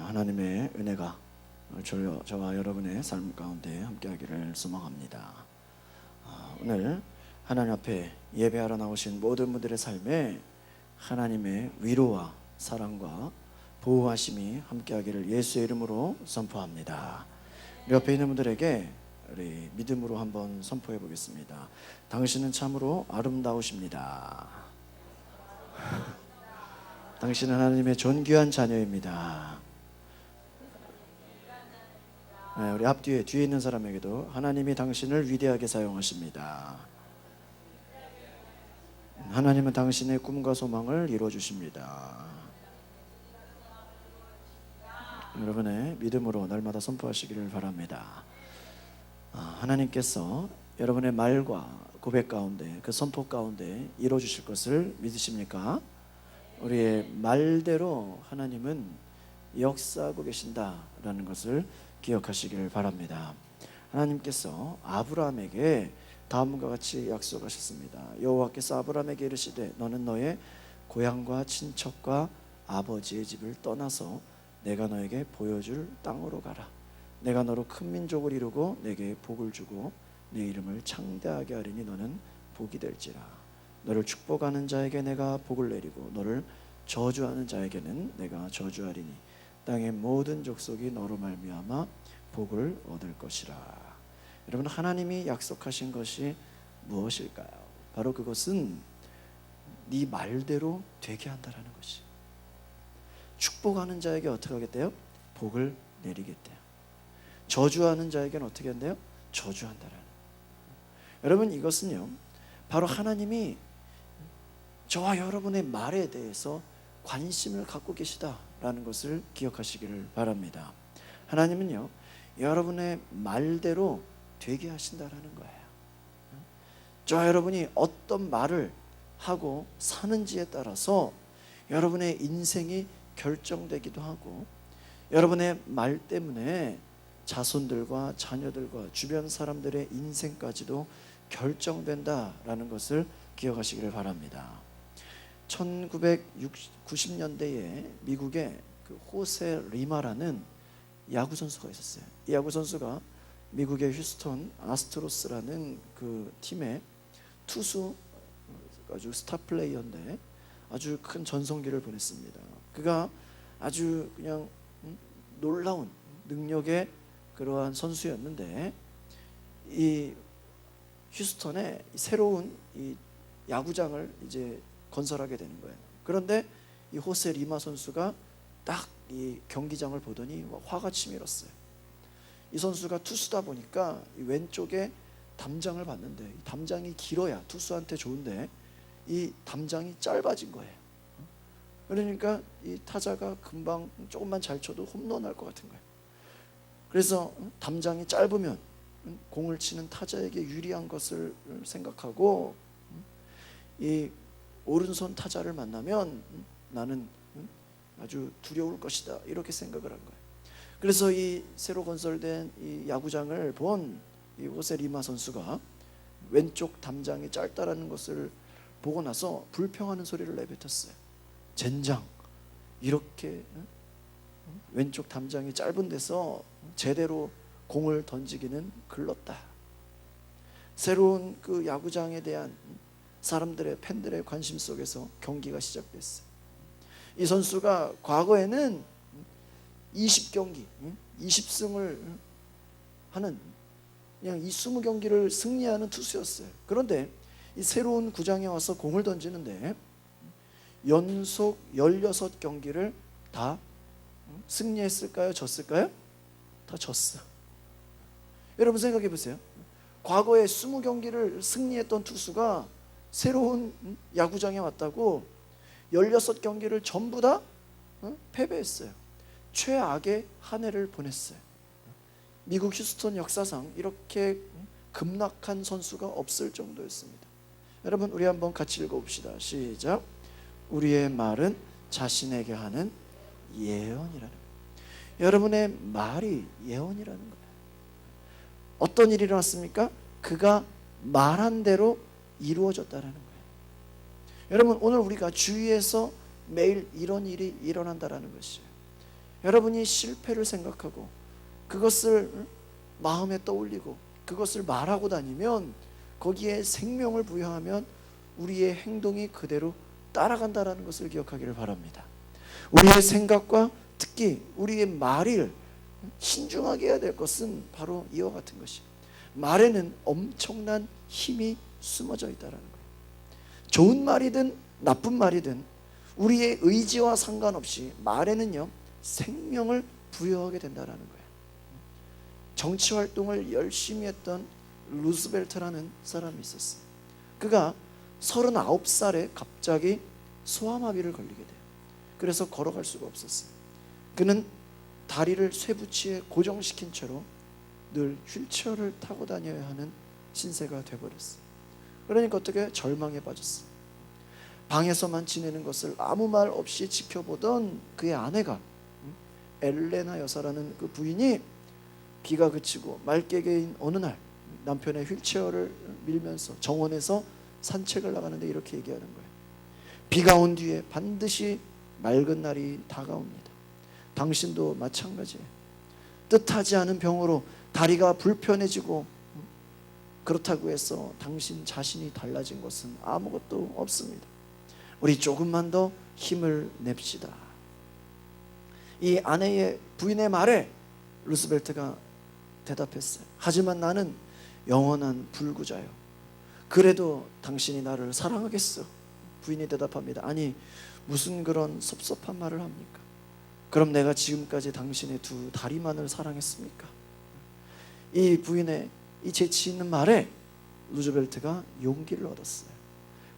하나님의 은혜가 저와 여러분의 삶 가운데 함께하기를 소망합니다. 오늘 하나님 앞에 예배하러 나오신 모든 분들의 삶에 하나님의 위로와 사랑과 보호하심이 함께하기를 예수의 이름으로 선포합니다. 우리 옆에 있는 분들에게 우리 믿음으로 한번 선포해 보겠습니다. 당신은 참으로 아름다우십니다. 당신은 하나님의 존귀한 자녀입니다. 우리 앞뒤에 뒤에 있는 사람에게도 하나님이 당신을 위대하게 사용하십니다. 하나님은 당신의 꿈과 소망을 이루어주십니다. 여러분의 믿음으로 날마다 선포하시기를 바랍니다. 하나님께서 여러분의 말과 고백 가운데, 그 선포 가운데 이루어주실 것을 믿으십니까? 우리의 말대로 하나님은 역사하고 계신다라는 것을 기억하시길 바랍니다. 하나님께서 아브라함에게 다음과 같이 약속하셨습니다. 여호와께서 아브라함에게 이르시되 너는 너의 고향과 친척과 아버지의 집을 떠나서 내가 너에게 보여줄 땅으로 가라. 내가 너로 큰 민족을 이루고 내게 복을 주고 내 이름을 창대하게 하리니 너는 복이 될지라. 너를 축복하는 자에게 내가 복을 내리고 너를 저주하는 자에게는 내가 저주하리니 땅의 모든 족속이 너로 말미암아 복을 얻을 것이라. 여러분, 하나님이 약속하신 것이 무엇일까요? 바로 그것은 네 말대로 되게 한다라는 것이. 축복하는 자에게 어떻게 하겠대요? 복을 내리겠대요. 저주하는 자에게는 어떻게 한대요? 저주한다라는. 여러분, 이것은요 바로 하나님이 저와 여러분의 말에 대해서 관심을 갖고 계시다라는 것을 기억하시기를 바랍니다. 하나님은요 여러분의 말대로 되게 하신다라는 거예요. 저와 여러분이 어떤 말을 하고 사는지에 따라서 여러분의 인생이 결정되기도 하고, 여러분의 말 때문에 자손들과 자녀들과 주변 사람들의 인생까지도 결정된다라는 것을 기억하시기를 바랍니다. 1990년대에 미국에 그 호세 리마라는 야구 선수가 있었어요. 이 야구 선수가 미국의 휴스턴 아스트로스라는 그 팀의 투수, 아주 스타 플레이어인데 아주 큰 전성기를 보냈습니다. 그가 아주 그냥 놀라운 능력의 그러한 선수였는데, 이 휴스턴에 새로운 이 야구장을 이제 건설하게 되는 거예요. 그런데 이 호세 리마 선수가 딱 이 경기장을 보더니 화가 치밀었어요. 이 선수가 투수다 보니까 이 왼쪽에 담장을 봤는데 이 담장이 길어야 투수한테 좋은데 이 담장이 짧아진 거예요. 그러니까 이 타자가 금방 조금만 잘 쳐도 홈런 날 것 같은 거예요. 그래서 담장이 짧으면 공을 치는 타자에게 유리한 것을 생각하고 이 오른손 타자를 만나면 나는 아주 두려울 것이다, 이렇게 생각을 한 거예요. 그래서 이 새로 건설된 이 야구장을 본 이 호세 리마 선수가 왼쪽 담장이 짧다라는 것을 보고 나서 불평하는 소리를 내뱉었어요. 젠장, 이렇게 왼쪽 담장이 짧은 데서 제대로 공을 던지기는 글렀다. 새로운 그 야구장에 대한 사람들의, 팬들의 관심 속에서 경기가 시작됐어요. 이 선수가 과거에는 20경기 20승을 하는, 그냥 이 20경기를 승리하는 투수였어요. 그런데 이 새로운 구장에 와서 공을 던지는데 연속 16경기를 다 승리했을까요? 졌을까요? 다 졌어. 여러분 생각해 보세요. 과거에 20경기를 승리했던 투수가 새로운 야구장에 왔다고 16경기를 전부 다 패배했어요. 최악의 한 해를 보냈어요. 미국 휴스턴 역사상 이렇게 급락한 선수가 없을 정도였습니다. 여러분, 우리 한번 같이 읽어봅시다. 시작. 우리의 말은 자신에게 하는 예언이라는 거예요. 여러분의 말이 예언이라는 거예요. 어떤 일이 일어났습니까? 그가 말한 대로 이루어졌다는 거예요. 여러분, 오늘 우리가 주위에서 매일 이런 일이 일어난다는 것이에요. 여러분이 실패를 생각하고 그것을 마음에 떠올리고 그것을 말하고 다니면, 거기에 생명을 부여하면 우리의 행동이 그대로 따라간다는 것을 기억하기를 바랍니다. 우리의 생각과 특히 우리의 말을 신중하게 해야 될 것은 바로 이와 같은 것이에요. 말에는 엄청난 힘이 숨어져 있다는 거예요. 좋은 말이든 나쁜 말이든 우리의 의지와 상관없이 말에는요 생명을 부여하게 된다는 거예요. 정치 활동을 열심히 했던 루스벨트라는 사람이 있었어요. 그가 39살에 갑자기 소아마비를 걸리게 돼요. 그래서 걸어갈 수가 없었어요. 그는 다리를 쇠붙이에 고정시킨 채로 늘 휠체어를 타고 다녀야 하는 신세가 되어버렸어요. 그러니까 어떻게 절망에 빠졌어요. 방에서만 지내는 것을 아무 말 없이 지켜보던 그의 아내가, 엘레나 여사라는 그 부인이 비가 그치고 말개개인 어느 날 남편의 휠체어를 밀면서 정원에서 산책을 나가는데 이렇게 얘기하는 거예요. 비가 온 뒤에 반드시 맑은 날이 다가옵니다. 당신도 마찬가지예요. 뜻하지 않은 병으로 다리가 불편해지고 그렇다고 해서 당신 자신이 달라진 것은 아무것도 없습니다. 우리 조금만 더 힘을 냅시다. 이 아내의 부인의 말에 루스벨트가 대답했어요. 하지만 나는 영원한 불구자요. 그래도 당신이 나를 사랑하겠어. 부인이 대답합니다. 아니, 무슨 그런 섭섭한 말을 합니까? 그럼 내가 지금까지 당신의 두 다리만을 사랑했습니까? 이 부인의 이 재치 있는 말에 루즈벨트가 용기를 얻었어요.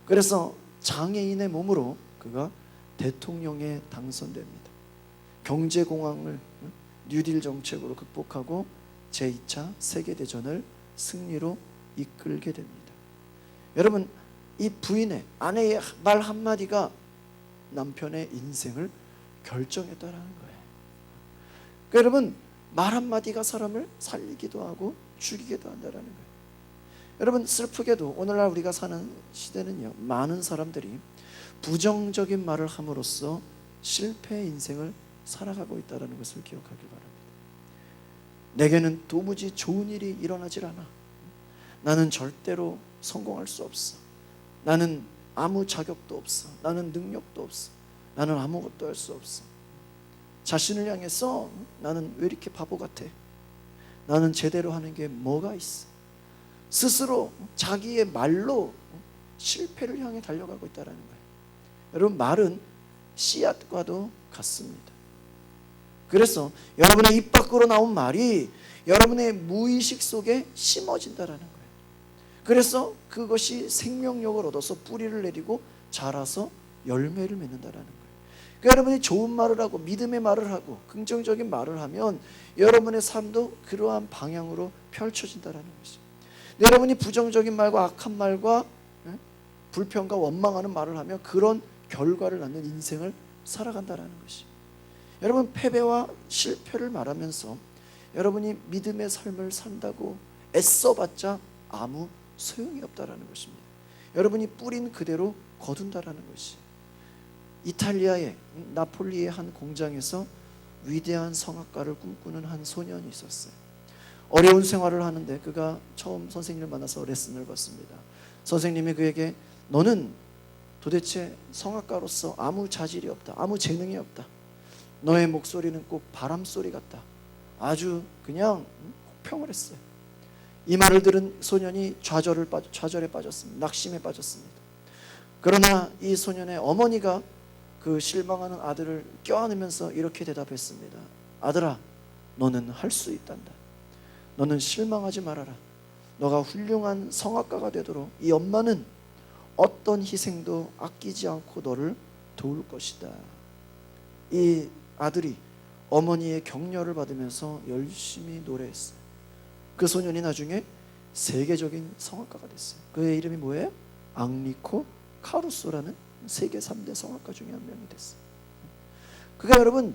그래서 장애인의 몸으로 그가 대통령에 당선됩니다. 경제공황을 뉴딜 정책으로 극복하고 제2차 세계대전을 승리로 이끌게 됩니다. 여러분, 이 부인의 아내의 말 한마디가 남편의 인생을 결정했다라는 거예요. 그러니까 여러분, 말 한마디가 사람을 살리기도 하고 죽이기도 한다는 거예요. 여러분, 슬프게도 오늘날 우리가 사는 시대는요, 많은 사람들이 부정적인 말을 함으로써 실패의 인생을 살아가고 있다는 것을 기억하길 바랍니다. 내게는 도무지 좋은 일이 일어나질 않아. 나는 절대로 성공할 수 없어. 나는 아무 자격도 없어. 나는 능력도 없어. 나는 아무것도 할 수 없어. 자신을 향해서 나는 왜 이렇게 바보 같아? 나는 제대로 하는 게 뭐가 있어? 스스로 자기의 말로 실패를 향해 달려가고 있다는 거예요. 여러분, 말은 씨앗과도 같습니다. 그래서 여러분의 입 밖으로 나온 말이 여러분의 무의식 속에 심어진다는 거예요. 그래서 그것이 생명력을 얻어서 뿌리를 내리고 자라서 열매를 맺는다는 거예요. 그러니까 여러분이 좋은 말을 하고 믿음의 말을 하고 긍정적인 말을 하면 여러분의 삶도 그러한 방향으로 펼쳐진다는 것이죠. 여러분이 부정적인 말과 악한 말과 불평과 원망하는 말을 하면 그런 결과를 낳는 인생을 살아간다는 것이죠. 여러분, 패배와 실패를 말하면서 여러분이 믿음의 삶을 산다고 애써봤자 아무 소용이 없다는 것입니다. 여러분이 뿌린 그대로 거둔다는 것이. 이탈리아의 나폴리의 한 공장에서 위대한 성악가를 꿈꾸는 한 소년이 있었어요. 어려운 생활을 하는데 그가 처음 선생님을 만나서 레슨을 받습니다. 선생님이 그에게 너는 도대체 성악가로서 아무 자질이 없다. 아무 재능이 없다. 너의 목소리는 꼭 바람소리 같다. 아주 그냥 혹평을 했어요. 이 말을 들은 소년이 좌절에 빠졌습니다. 낙심에 빠졌습니다. 그러나 이 소년의 어머니가 그 실망하는 아들을 껴안으면서 이렇게 대답했습니다. 아들아, 너는 할 수 있단다. 너는 실망하지 말아라. 너가 훌륭한 성악가가 되도록 이 엄마는 어떤 희생도 아끼지 않고 너를 도울 것이다. 이 아들이 어머니의 격려를 받으면서 열심히 노래했어요. 그 소년이 나중에 세계적인 성악가가 됐어요. 그의 이름이 뭐예요? 앙리코 카루소라는 세계 3대 성악가 중에 한 명이 됐어요. 그가 여러분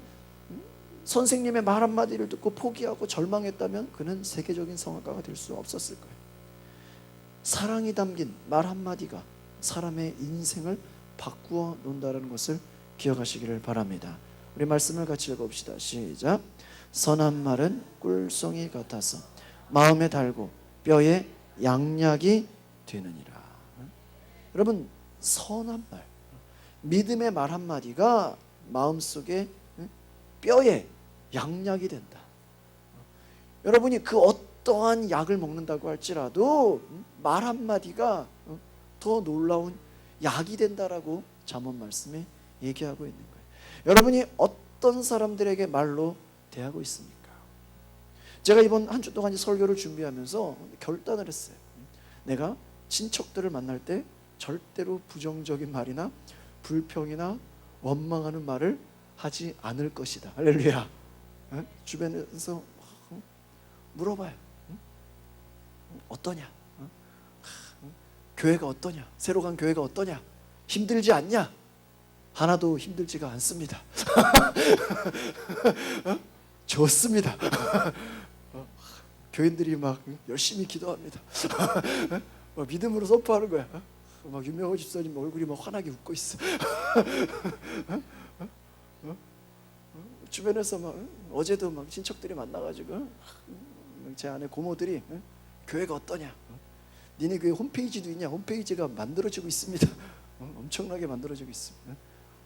선생님의 말 한마디를 듣고 포기하고 절망했다면 그는 세계적인 성악가가 될 수 없었을 거예요. 사랑이 담긴 말 한마디가 사람의 인생을 바꾸어 놓는다는 것을 기억하시기를 바랍니다. 우리 말씀을 같이 읽어봅시다. 시작. 선한 말은 꿀송이 같아서 마음에 달고 뼈에 양약이 되느니라. 여러분, 선한 말, 믿음의 말 한마디가 마음속에 뼈에 양약이 된다. 여러분이 그 어떠한 약을 먹는다고 할지라도 말 한마디가 더 놀라운 약이 된다라고 잠언 말씀에 얘기하고 있는 거예요. 여러분이 어떤 사람들에게 말로 대하고 있습니까? 제가 이번 한 주 동안 설교를 준비하면서 결단을 했어요. 내가 친척들을 만날 때 절대로 부정적인 말이나 불평이나 원망하는 말을 하지 않을 것이다. 할렐루야. 주변에서 물어봐요. 어떠냐? 교회가 어떠냐? 새로 간 교회가 어떠냐? 힘들지 않냐? 하나도 힘들지가 않습니다. 좋습니다. 교인들이 막 열심히 기도합니다. 믿음으로 선포하는 거야. 막 유명호 집사님 얼굴이 막 환하게 웃고 있어. 주변에서 막 어제도 막 친척들이 만나가지고 제 아내 고모들이 교회가 어떠냐? 니네 교회 홈페이지도 있냐? 홈페이지가 만들어지고 있습니다. 엄청나게 만들어지고 있습니다.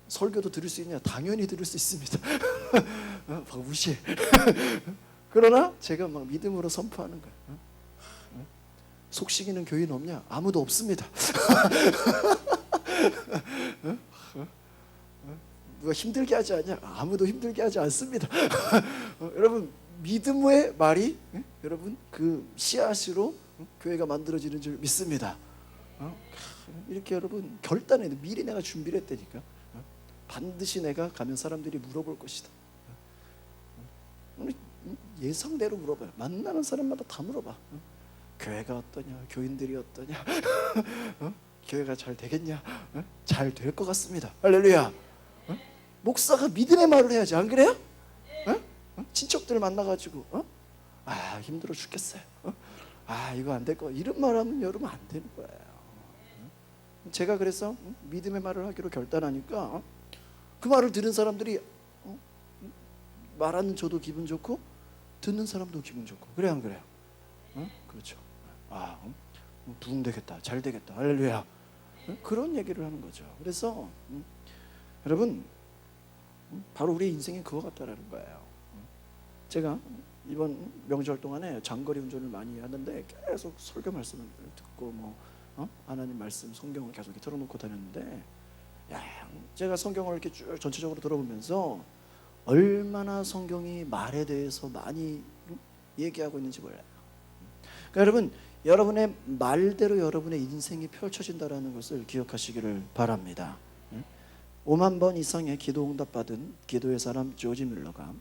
설교도 들을 수 있냐? 당연히 들을 수 있습니다. 막 무시해. 그러나 제가 막 믿음으로 선포하는 거야. 속식이는 교인 없냐? 아무도 없습니다. 누가 힘들게 하지 않냐? 아무도 힘들게 하지 않습니다. 여러분, 믿음의 말이 여러분 그 씨앗으로 교회가 만들어지는 줄 믿습니다. 이렇게 여러분 결단해. 미리 내가 준비를 했다니까. 반드시 내가 가면 사람들이 물어볼 것이다. 예상대로 물어봐요. 만나는 사람마다 다 물어봐. 교회가 어떠냐? 교인들이 어떠냐? 교회가 잘 되겠냐? 잘 될 것 같습니다. 할렐루야. 목사가 믿음의 말을 해야지, 안 그래요? 친척들 만나가지고 힘들어 죽겠어요. 이거 안 될 거, 이런 말하면 여러분 안 되는 거예요. 제가 그래서 믿음의 말을 하기로 결단하니까 그 말을 들은 사람들이 말하는 저도 기분 좋고 듣는 사람도 기분 좋고, 그래 안 그래요? 그렇죠. 부흥 되겠다, 잘 되겠다, 할렐루야. 그런 얘기를 하는 거죠. 그래서 여러분, 바로 우리 인생이 그거 같다라는 거예요. 제가 이번 명절 동안에 장거리 운전을 많이 하는데 계속 설교 말씀을 듣고 하나님 말씀, 성경을 계속 이렇게 틀어놓고 다녔는데, 제가 성경을 이렇게 쭉 전체적으로 들어보면서 얼마나 성경이 말에 대해서 많이 얘기하고 있는지 몰라요. 그러니까 여러분, 여러분의 말대로 여러분의 인생이 펼쳐진다는 것을 기억하시기를 바랍니다. 5만 번 이상의 기도 응답받은 기도의 사람 조지 밀러가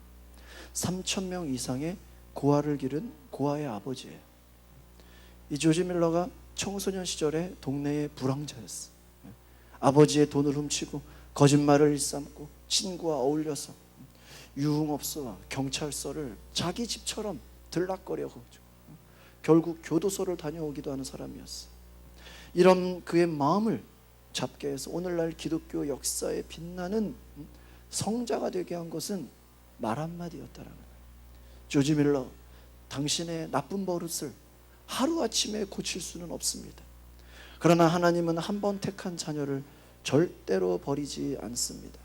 3,000명 이상의 고아를 기른 고아의 아버지예요. 이 조지 밀러가 청소년 시절에 동네의 불황자였어. 아버지의 돈을 훔치고 거짓말을 일삼고 친구와 어울려서 유흥업소와 경찰서를 자기 집처럼 들락거려고 결국 교도소를 다녀오기도 하는 사람이었어. 이런 그의 마음을 잡게 해서 오늘날 기독교 역사에 빛나는 성자가 되게 한 것은 말 한마디였다라는 거예요. 조지 밀러, 당신의 나쁜 버릇을 하루아침에 고칠 수는 없습니다. 그러나 하나님은 한 번 택한 자녀를 절대로 버리지 않습니다.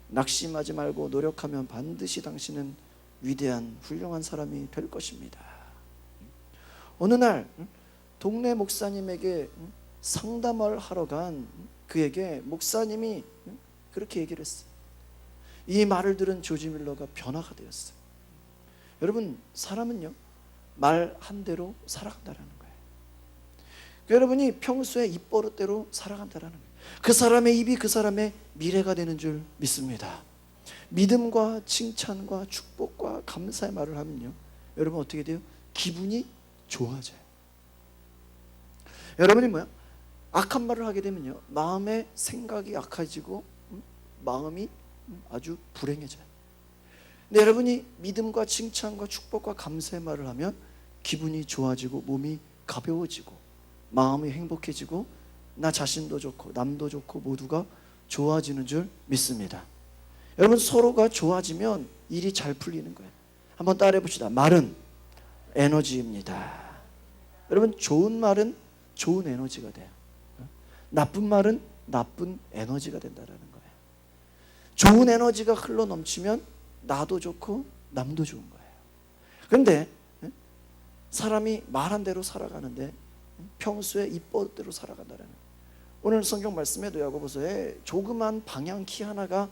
낙심하지 말고 노력하면 반드시 당신은 위대한 훌륭한 사람이 될 것입니다. 어느 날 동네 목사님에게 상담을 하러 간 그에게 목사님이 그렇게 얘기를 했어요. 이 말을 들은 조지 밀러가 변화가 되었어요. 여러분, 사람은요 말 한 대로 살아간다는 거예요. 여러분이 평소에 입버릇대로 살아간다는 거예요. 그 사람의 입이 그 사람의 미래가 되는 줄 믿습니다. 믿음과 칭찬과 축복과 감사의 말을 하면요, 여러분 어떻게 돼요? 기분이 좋아져요. 여러분이 악한 말을 하게 되면요, 마음의 생각이 약해지고 마음이 아주 불행해져요. 근데 여러분이 믿음과 칭찬과 축복과 감사의 말을 하면 기분이 좋아지고 몸이 가벼워지고 마음이 행복해지고 나 자신도 좋고 남도 좋고 모두가 좋아지는 줄 믿습니다. 여러분 서로가 좋아지면 일이 잘 풀리는 거예요. 한번 따라해 봅시다. 말은 에너지입니다. 여러분 좋은 말은 좋은 에너지가 돼요. 나쁜 말은 나쁜 에너지가 된다는 거예요. 좋은 에너지가 흘러 넘치면 나도 좋고 남도 좋은 거예요. 그런데 사람이 말한 대로 살아가는데 평소에 입버릇대로 살아간다는 거예요. 오늘 성경 말씀에도 야고보서에 조그만 방향키 하나가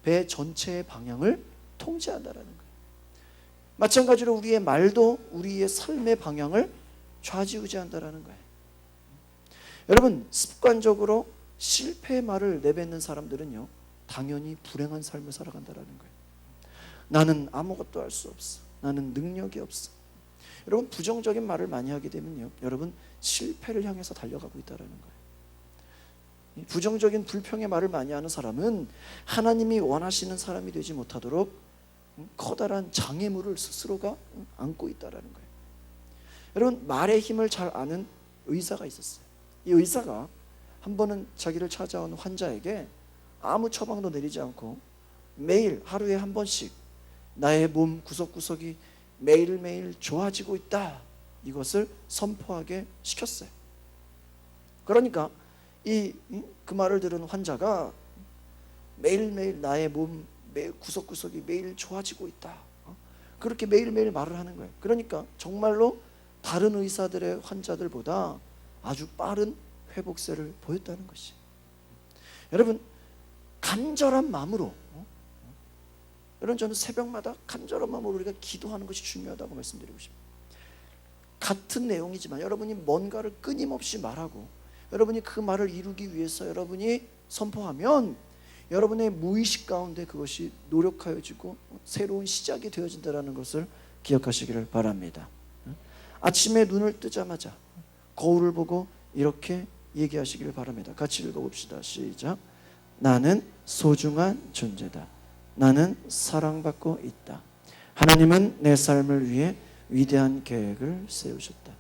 배 전체의 방향을 통제한다는 거예요. 마찬가지로 우리의 말도 우리의 삶의 방향을 좌지우지한다는 거예요. 여러분 습관적으로 실패의 말을 내뱉는 사람들은요 당연히 불행한 삶을 살아간다는 거예요. 나는 아무것도 할 수 없어. 나는 능력이 없어. 여러분 부정적인 말을 많이 하게 되면요 여러분 실패를 향해서 달려가고 있다는 거예요. 부정적인 불평의 말을 많이 하는 사람은 하나님이 원하시는 사람이 되지 못하도록 커다란 장애물을 스스로가 안고 있다는 거예요. 여러분 말의 힘을 잘 아는 의사가 있었어요. 이 의사가 한 번은 자기를 찾아온 환자에게 아무 처방도 내리지 않고 매일 하루에 한 번씩 나의 몸 구석구석이 매일매일 좋아지고 있다 이것을 선포하게 시켰어요. 그러니까 그 말을 들은 환자가 매일매일 나의 몸 구석구석이 매일 좋아지고 있다 그렇게 매일매일 말을 하는 거예요. 그러니까 정말로 다른 의사들의 환자들보다 아주 빠른 회복세를 보였다는 것이. 여러분 간절한 마음으로 여러분 저는 새벽마다 간절한 마음으로 우리가 기도하는 것이 중요하다고 말씀드리고 싶어요. 같은 내용이지만 여러분이 뭔가를 끊임없이 말하고 여러분이 그 말을 이루기 위해서 여러분이 선포하면 여러분의 무의식 가운데 그것이 노력하여지고 새로운 시작이 되어진다는 것을 기억하시기를 바랍니다. 아침에 눈을 뜨자마자 거울을 보고 이렇게 얘기하시기를 바랍니다. 같이 읽어봅시다. 시작. 나는 소중한 존재다. 나는 사랑받고 있다. 하나님은 내 삶을 위해 위대한 계획을 세우셨다.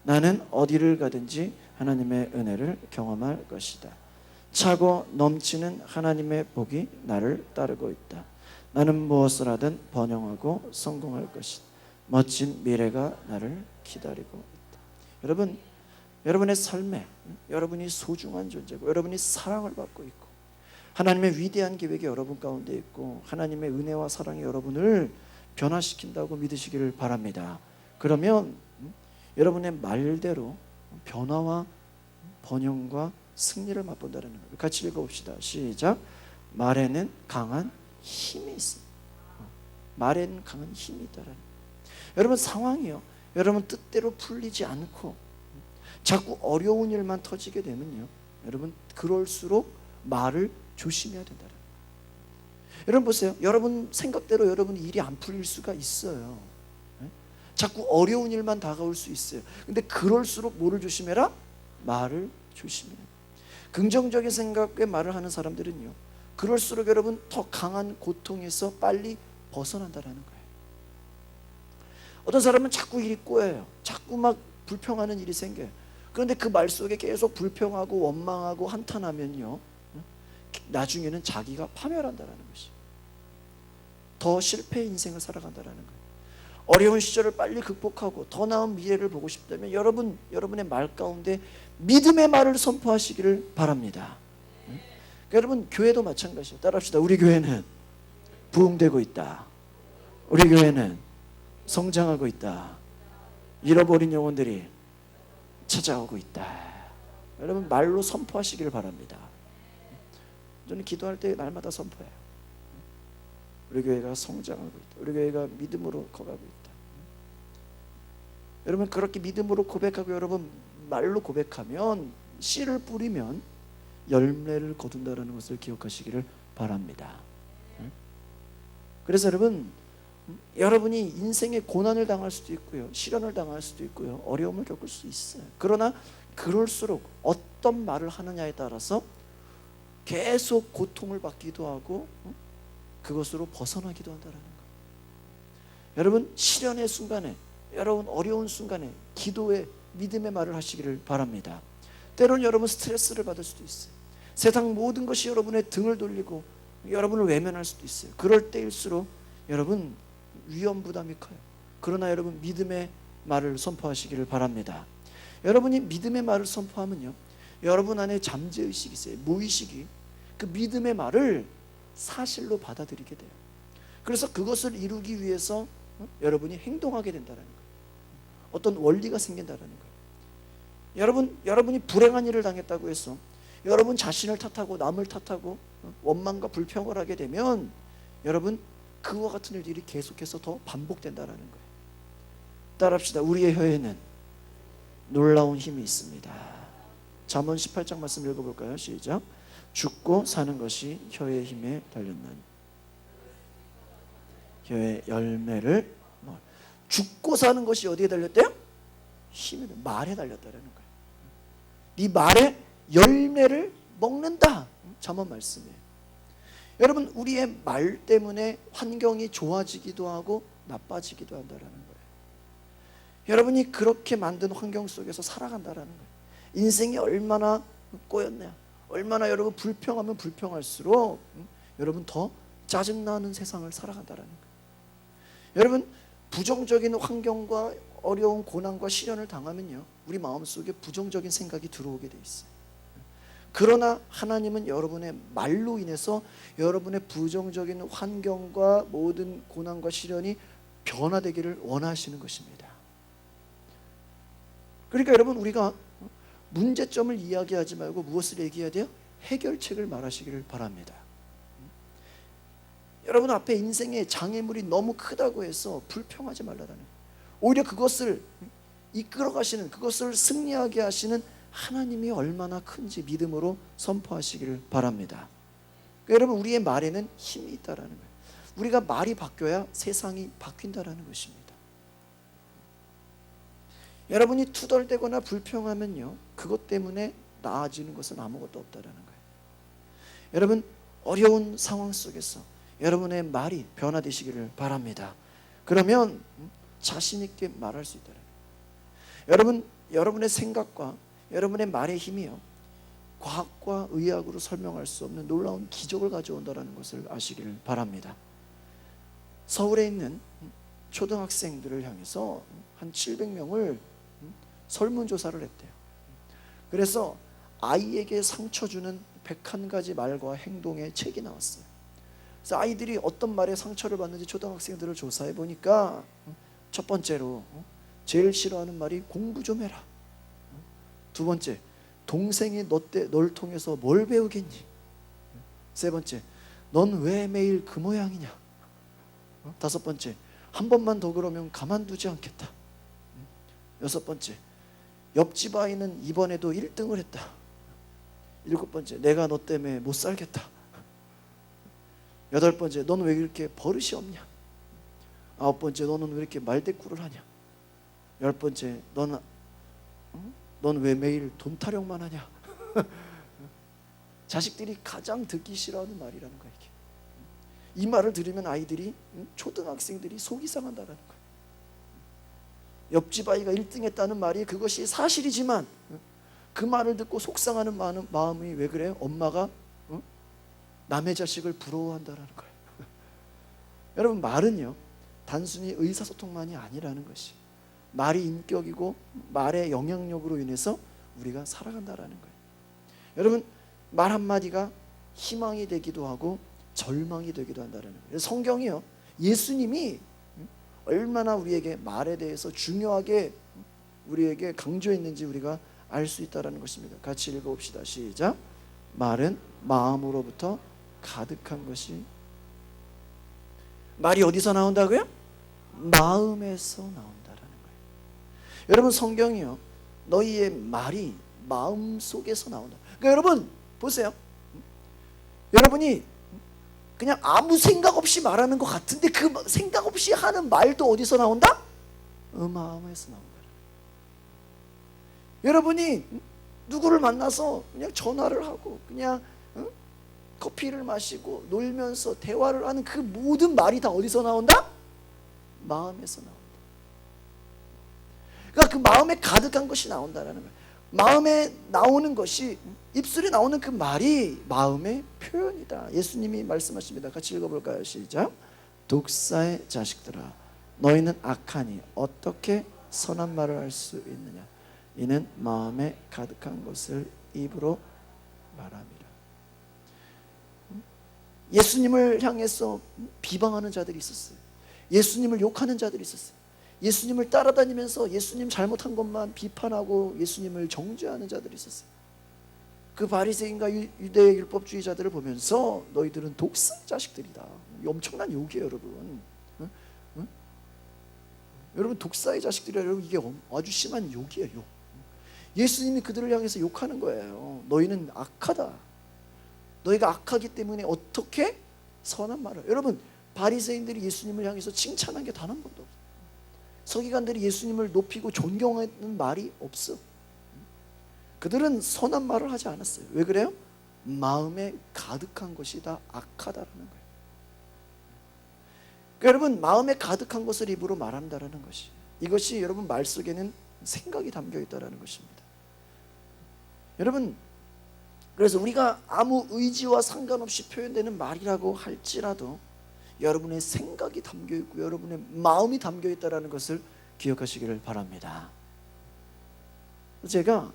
나는 어디를 가든지 하나님의 은혜를 경험할 것이다. 차고 넘치는 하나님의 복이 나를 따르고 있다. 나는 무엇을 하든 번영하고 성공할 것이다. 멋진 미래가 나를 기다리고 있다. 여러분, 여러분의 삶에 여러분이 소중한 존재고 여러분이 사랑을 받고 있고 하나님의 위대한 계획이 여러분 가운데 있고 하나님의 은혜와 사랑이 여러분을 변화시킨다고 믿으시기를 바랍니다. 그러면 여러분의 말대로 변화와 번영과 승리를 맛본다는 거예요. 같이 읽어봅시다. 시작. 말에는 강한 힘이 있습니다. 말에는 강한 힘이 있다라는 거예요. 여러분 상황이요 여러분 뜻대로 풀리지 않고 자꾸 어려운 일만 터지게 되면요 여러분 그럴수록 말을 조심해야 된다는 거예요. 여러분 보세요. 여러분 생각대로 여러분 일이 안 풀릴 수가 있어요. 자꾸 어려운 일만 다가올 수 있어요. 근데 그럴수록 뭐를 조심해라? 말을 조심해야 돼요. 긍정적인 생각의 말을 하는 사람들은요 그럴수록 여러분 더 강한 고통에서 빨리 벗어난다는 거예요. 어떤 사람은 자꾸 일이 꼬여요. 자꾸 막 불평하는 일이 생겨요. 그런데 그 말 속에 계속 불평하고 원망하고 한탄하면요 나중에는 자기가 파멸한다는 것이 더 실패의 인생을 살아간다는 거예요. 어려운 시절을 빨리 극복하고 더 나은 미래를 보고 싶다면 여러분의 말 가운데 믿음의 말을 선포하시기를 바랍니다. 여러분 교회도 마찬가지예요. 따라합시다. 우리 교회는 부흥되고 있다. 우리 교회는 성장하고 있다. 잃어버린 영혼들이 찾아오고 있다. 여러분 말로 선포하시기를 바랍니다. 저는 기도할 때 날마다 선포해요. 우리 교회가 성장하고 있다. 우리 교회가 믿음으로 커가고 있다. 여러분 그렇게 믿음으로 고백하고 여러분 말로 고백하면 씨를 뿌리면 열매를 거둔다는 것을 기억하시기를 바랍니다. 그래서 여러분이 인생의 고난을 당할 수도 있고요 시련을 당할 수도 있고요 어려움을 겪을 수 있어요. 그러나 그럴수록 어떤 말을 하느냐에 따라서 계속 고통을 받기도 하고 그것으로 벗어나기도 한다는 거예요. 여러분 시련의 순간에 여러분 어려운 순간에 기도의 믿음의 말을 하시기를 바랍니다. 때로는 여러분 스트레스를 받을 수도 있어요. 세상 모든 것이 여러분의 등을 돌리고 여러분을 외면할 수도 있어요. 그럴 때일수록 여러분 위험 부담이 커요. 그러나 여러분 믿음의 말을 선포하시기를 바랍니다. 여러분이 믿음의 말을 선포하면요, 여러분 안에 잠재의식이 있어요. 무의식이 그 믿음의 말을 사실로 받아들이게 돼요. 그래서 그것을 이루기 위해서 여러분이 행동하게 된다는 거예요. 어떤 원리가 생긴다는 거예요. 여러분이 불행한 일을 당했다고 해서 여러분 자신을 탓하고 남을 탓하고 원망과 불평을 하게 되면 여러분 그와 같은 일들이 계속해서 더 반복된다는 거예요. 따라합시다. 우리의 혀에는 놀라운 힘이 있습니다. 잠언 18장 말씀 읽어볼까요? 시작. 죽고 사는 것이 혀의 힘에 달렸나니 혀의 열매를 죽고 사는 것이 어디에 달렸대요? 힘에, 말에 달렸다는 거예요. 네 말에 열매를 먹는다. 잠언 말씀이에요. 여러분 우리의 말 때문에 환경이 좋아지기도 하고 나빠지기도 한다는 거예요. 여러분이 그렇게 만든 환경 속에서 살아간다는 거예요. 인생이 얼마나 꼬였냐, 얼마나 여러분 불평하면 불평할수록 여러분 더 짜증나는 세상을 살아간다는 거예요. 여러분 부정적인 환경과 어려운 고난과 시련을 당하면요, 우리 마음속에 부정적인 생각이 들어오게 돼 있어요. 그러나 하나님은 여러분의 말로 인해서 여러분의 부정적인 환경과 모든 고난과 시련이 변화되기를 원하시는 것입니다. 그러니까 여러분 우리가 문제점을 이야기하지 말고 무엇을 얘기해야 돼요? 해결책을 말하시기를 바랍니다. 여러분 앞에 인생의 장애물이 너무 크다고 해서 불평하지 말라는 거예요. 오히려 그것을 이끌어 가시는, 그것을 승리하게 하시는 하나님이 얼마나 큰지 믿음으로 선포하시기를 바랍니다. 그러니까 여러분 우리의 말에는 힘이 있다라는 거예요. 우리가 말이 바뀌어야 세상이 바뀐다라는 것입니다. 여러분이 투덜대거나 불평하면요, 그것 때문에 나아지는 것은 아무것도 없다라는 거예요. 여러분 어려운 상황 속에서 여러분의 말이 변화되시기를 바랍니다. 그러면 자신 있게 말할 수 있다는 거예요. 여러분의 생각과 여러분의 말의 힘이요, 과학과 의학으로 설명할 수 없는 놀라운 기적을 가져온다는 것을 아시기를 바랍니다. 서울에 있는 초등학생들을 향해서 한 700명을 설문조사를 했대요. 그래서 아이에게 상처 주는 101가지 말과 행동의 책이 나왔어요. 그래서 아이들이 어떤 말에 상처를 받는지 초등학생들을 조사해 보니까 첫 번째로 제일 싫어하는 말이 공부 좀 해라. 두 번째, 동생이 널 통해서 뭘 배우겠니? 세 번째, 넌 왜 매일 그 모양이냐? 다섯 번째, 한 번만 더 그러면 가만두지 않겠다. 여섯 번째, 옆집 아이는 이번에도 1등을 했다. 일곱 번째, 내가 너 때문에 못 살겠다. 여덟 번째, 넌 왜 이렇게 버릇이 없냐? 아홉 번째, 너는 왜 이렇게 말대꾸를 하냐? 열 번째, 넌 왜 매일 돈 타령만 하냐? 자식들이 가장 듣기 싫어하는 말이라는 거예요. 이 말을 들으면 아이들이, 초등학생들이 속이 상한다는 거예요. 옆집 아이가 1등 했다는 말이 그것이 사실이지만 그 말을 듣고 속상하는 마음이 왜 그래요? 엄마가 남의 자식을 부러워한다는 거예요. 여러분 말은요, 단순히 의사소통만이 아니라는 것이, 말이 인격이고 말의 영향력으로 인해서 우리가 살아간다는 거예요. 여러분 말 한마디가 희망이 되기도 하고 절망이 되기도 한다는 거예요. 성경이요, 예수님이 얼마나 우리에게 말에 대해서 중요하게 우리에게 강조했는지 우리가 알 수 있다는 것입니다. 같이 읽어봅시다. 시작. 말은 마음으로부터 가득한 것이. 말이 어디서 나온다고요? 마음에서 나온다라는 거예요. 여러분 성경이요, 너희의 말이 마음 속에서 나온다. 그러니까 여러분 보세요. 여러분이 그냥 아무 생각 없이 말하는 것 같은데 그 생각 없이 하는 말도 어디서 나온다? 마음에서 나온다. 여러분이 누구를 만나서 그냥 전화를 하고 그냥 커피를 마시고 놀면서 대화를 하는 그 모든 말이 다 어디서 나온다? 마음에서 나온다. 그러니까 그 마음에 가득한 것이 나온다는 거예요. 마음에 나오는 것이, 입술에 나오는 그 말이 마음의 표현이다. 예수님이 말씀하십니다. 같이 읽어볼까요? 시작. 독사의 자식들아, 너희는 악하니 어떻게 선한 말을 할 수 있느냐? 이는 마음에 가득한 것을 입으로 말함이라. 예수님을 향해서 비방하는 자들이 있었어요. 예수님을 욕하는 자들이 있었어요. 예수님을 따라다니면서 예수님 잘못한 것만 비판하고 예수님을 정죄하는 자들이 있었어요. 그 바리새인과 유대 율법주의자들을 보면서 너희들은 독사의 자식들이다. 엄청난 욕이에요, 여러분. 응? 응? 여러분, 독사의 자식들이라. 여러분, 이게 아주 심한 욕이에요, 욕. 예수님이 그들을 향해서 욕하는 거예요. 너희는 악하다. 너희가 악하기 때문에 어떻게 선한 말을. 여러분, 바리새인들이 예수님을 향해서 칭찬한 게 단 한 번도 없어요. 서기관들이 예수님을 높이고 존경하는 말이 없어. 그들은 선한 말을 하지 않았어요. 왜 그래요? 마음에 가득한 것이 다 악하다라는 거예요. 그러니까 여러분, 마음에 가득한 것을 입으로 말한다라는 것이, 이것이 여러분 말 속에는 생각이 담겨 있다라는 것입니다. 여러분, 그래서 우리가 아무 의지와 상관없이 표현되는 말이라고 할지라도 여러분의 생각이 담겨 있고 여러분의 마음이 담겨 있다라는 것을 기억하시기를 바랍니다. 제가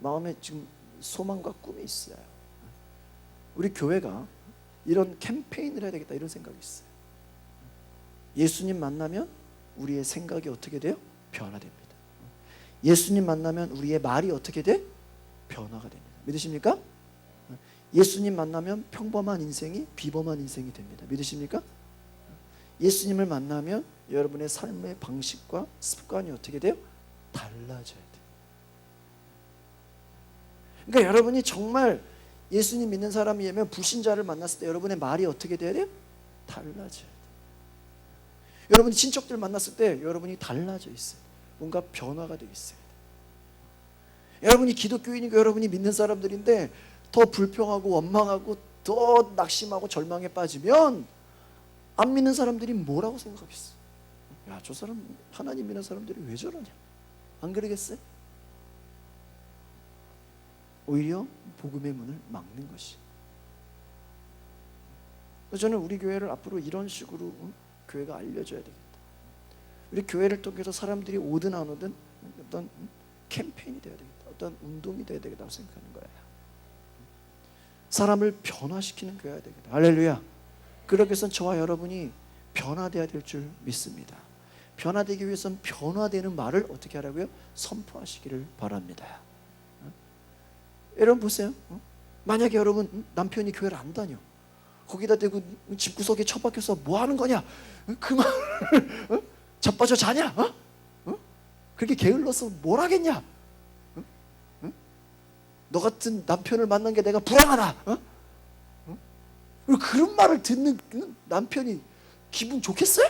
마음에 지금 소망과 꿈이 있어요. 우리 교회가 이런 캠페인을 해야 되겠다, 이런 생각이 있어요. 예수님 만나면 우리의 생각이 어떻게 돼요? 변화됩니다. 예수님 만나면 우리의 말이 어떻게 돼? 변화가 됩니다. 믿으십니까? 예수님 만나면 평범한 인생이 비범한 인생이 됩니다. 믿으십니까? 예수님을 만나면 여러분의 삶의 방식과 습관이 어떻게 돼요? 달라져야 돼요. 그러니까 여러분이 정말 예수님 믿는 사람이면 불신자를 만났을 때 여러분의 말이 어떻게 돼야 돼요? 달라져야 돼요. 여러분이 친척들 만났을 때 여러분이 달라져 있어요. 뭔가 변화가 되어 있어요. 여러분이 기독교인이고 여러분이 믿는 사람들인데 더 불평하고 원망하고 더 낙심하고 절망에 빠지면 안 믿는 사람들이 뭐라고 생각하겠어? 야, 저 사람 하나님 믿는 사람들이 왜 저러냐? 안 그러겠어요? 오히려 복음의 문을 막는 것이. 저는 우리 교회를 앞으로 이런 식으로 교회가 알려져야 되겠다. 우리 교회를 통해서 사람들이 오든 안 오든 어떤 캠페인이 되어야 되겠다. 어떤 운동이 되어야 되겠다고 생각하는 거예요. 사람을 변화시키는 교회가 되겠다. 할렐루야. 그러기 위해서는 저와 여러분이 변화되어야 될 줄 믿습니다. 변화되기 위해서는 변화되는 말을 어떻게 하라고요? 선포하시기를 바랍니다. 여러분 보세요. 만약에 여러분 남편이 교회를 안 다녀, 거기다 대고 집구석에 처박혀서 뭐 하는 거냐, 그 말을 자빠져 자냐, 그렇게 게을러서 뭘 하겠냐, 너 같은 남편을 만난 게 내가 불행하다, 그리고 그런 말을 듣는 남편이 기분 좋겠어요?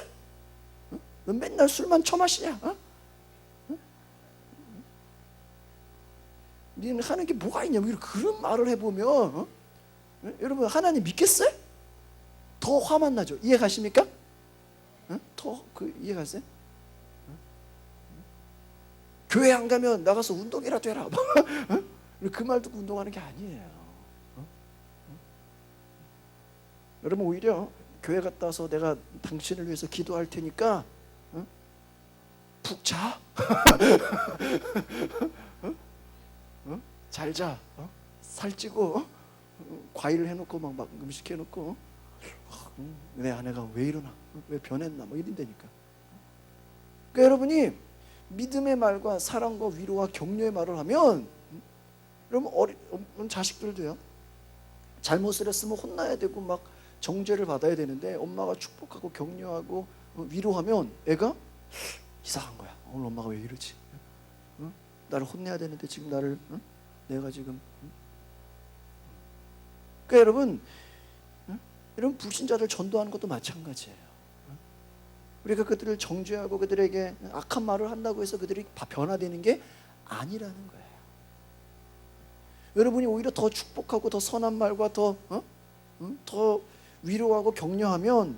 너 맨날 술만 처마시냐? 니는 하는 게 뭐가 있냐? 그런 말을 해보면 여러분 하나님 믿겠어요? 더 화만 나죠. 이해 가십니까? 더 이해 가세요? 교회 안 가면 나가서 운동이라도 해라. 그 말 듣고 운동하는 게 아니에요. 여러분 오히려 교회 갔다 와서 내가 당신을 위해서 기도할 테니까 푹 자. 잘 자. 살찌고 과일을 해놓고 막 음식 해놓고 내 아내가 왜 이러나, 왜 변했나, 뭐 이런다니까. 그러니까 여러분이 믿음의 말과 사랑과 위로와 격려의 말을 하면, 여러분 어린 자식들도요, 잘못을 했으면 혼나야 되고 막 정죄를 받아야 되는데 엄마가 축복하고 격려하고 위로하면 애가 이상한 거야. 오늘 엄마가 왜 이러지? 나를 혼내야 되는데 지금 나를 내가 지금. 그러니까 여러분 불신자들 전도하는 것도 마찬가지예요. 우리가 그들을 정죄하고 그들에게 악한 말을 한다고 해서 그들이 변화되는 게 아니라는 거예요. 여러분이 오히려 더 축복하고 더 선한 말과 더 위로하고 격려하면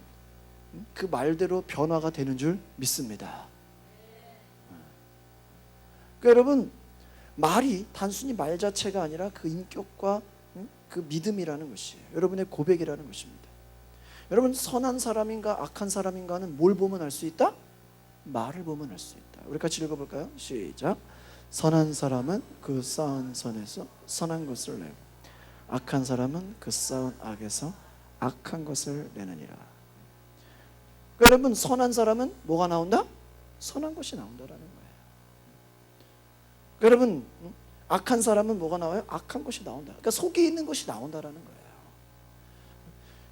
그 말대로 변화가 되는 줄 믿습니다. 그러니까 여러분 말이 단순히 말 자체가 아니라 그 인격과 그 믿음이라는 것이에요. 여러분의 고백이라는 것입니다. 여러분, 선한 사람인가 악한 사람인가는 뭘 보면 알 수 있다? 말을 보면 알 수 있다. 우리 같이 읽어볼까요? 시작. 선한 사람은 그 쌓은 선에서 선한 것을 내고 악한 사람은 그 쌓은 악에서 악한 것을 내느니라. 여러분, 선한 사람은 뭐가 나온다? 선한 것이 나온다라는 거예요. 여러분, 악한 사람은 뭐가 나와요? 악한 것이 나온다. 그러니까 속에 있는 것이 나온다라는 거예요.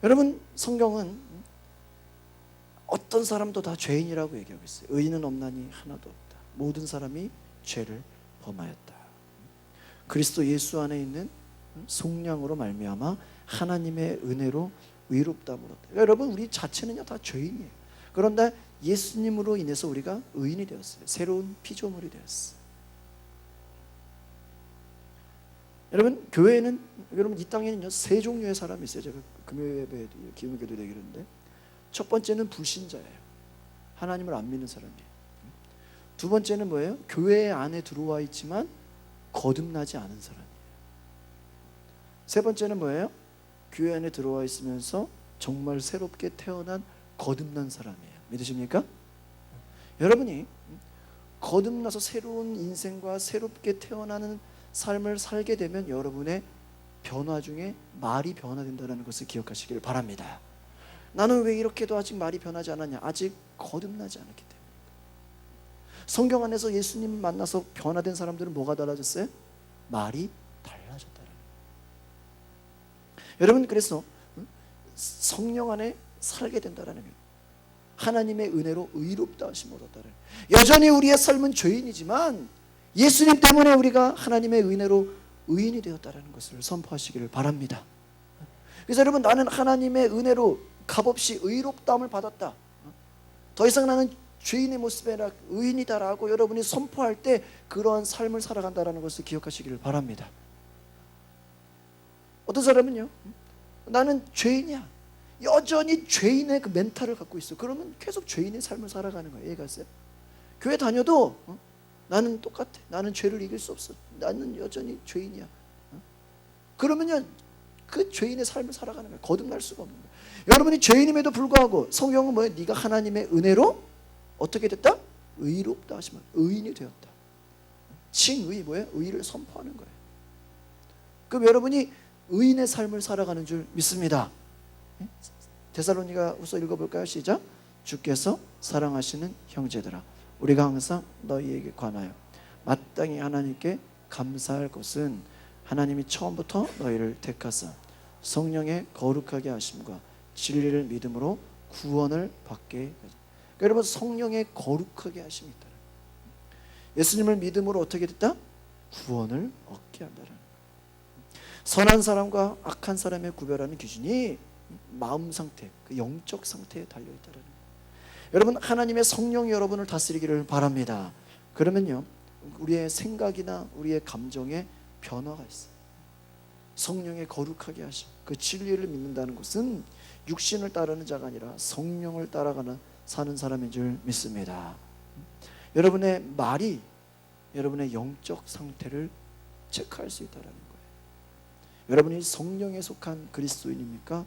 여러분, 성경은 어떤 사람도 다 죄인이라고 얘기하고 있어요. 의인은 없나니 하나도 없다. 모든 사람이 죄를 범하였다. 그리스도 예수 안에 있는 속량으로 말미암아 하나님의 은혜로 의롭다함을 얻다. 여러분, 우리 자체는요 다 죄인이에요. 그런데 예수님으로 인해서 우리가 의인이 되었어요. 새로운 피조물이 되었어요. 여러분, 교회는, 여러분, 이 땅에는요 세 종류의 사람이 있어요. 제가 금요 예배 기독교도 되기는데, 첫 번째는 불신자예요. 하나님을 안 믿는 사람이에요. 두 번째는 뭐예요? 교회 안에 들어와 있지만 거듭나지 않은 사람이에요. 세 번째는 뭐예요? 교회 안에 들어와 있으면서 정말 새롭게 태어난 거듭난 사람이에요. 믿으십니까? 여러분이 거듭나서 새로운 인생과 새롭게 태어나는 삶을 살게 되면 여러분의 변화 중에 말이 변화된다는 것을 기억하시길 바랍니다. 나는 왜 이렇게도 아직 말이 변하지 않았냐? 아직 거듭나지 않았기 때문에. 성경 안에서 예수님을 만나서 변화된 사람들은 뭐가 달라졌어요? 말이 달라졌다는 거예요. 여러분, 그래서 성령 안에 살게 된다는 거예요. 하나님의 은혜로 의롭다 하심을 얻었다는 거예요. 여전히 우리의 삶은 죄인이지만 예수님 때문에 우리가 하나님의 은혜로 의인이 되었다는 것을 선포하시기를 바랍니다. 그래서 여러분, 나는 하나님의 은혜로 값없이 의롭다함을 받았다. 더 이상 나는 죄인의 모습에 아니라 의인이다라고 여러분이 선포할 때 그러한 삶을 살아간다는 것을 기억하시기를 바랍니다. 어떤 사람은요, 나는 죄인이야. 여전히 죄인의 그 멘탈을 갖고 있어. 그러면 계속 죄인의 삶을 살아가는 거예요. 이해가 갔어요? 교회 다녀도 나는 똑같아. 나는 죄를 이길 수 없어. 나는 여전히 죄인이야. 그러면요 그 죄인의 삶을 살아가는 거예요. 거듭날 수가 없는 거예요. 여러분이 죄인임에도 불구하고 성경은 뭐예요? 네가 하나님의 은혜로 어떻게 됐다? 의롭다 하시면 의인이 되었다. 칭의 뭐예요? 의를 선포하는 거예요. 그럼 여러분이 의인의 삶을 살아가는 줄 믿습니다. 데살로니가후서 읽어볼까요? 시작. 주께서 사랑하시는 형제들아, 우리가 항상 너희에게 관하여 마땅히 하나님께 감사할 것은 하나님이 처음부터 너희를 택하사 성령의 거룩하게 하심과 진리를 믿음으로 구원을 받게 하셨다. 그러니까 여러분, 성령의 거룩하게 하심이 있다. 예수님을 믿음으로 어떻게 됐다? 구원을 얻게 한다는 거예요. 선한 사람과 악한 사람의 구별하는 기준이 마음 상태, 그 영적 상태에 달려있다는 거예요. 여러분, 하나님의 성령이 여러분을 다스리기를 바랍니다. 그러면요 우리의 생각이나 우리의 감정에 변화가 있어요. 성령의 거룩하게 하심, 그 진리를 믿는다는 것은 육신을 따르는 자가 아니라 성령을 따라가는 사는 사람인 줄 믿습니다. 여러분의 말이 여러분의 영적 상태를 체크할 수 있다는 거예요. 여러분이 성령에 속한 그리스도인입니까?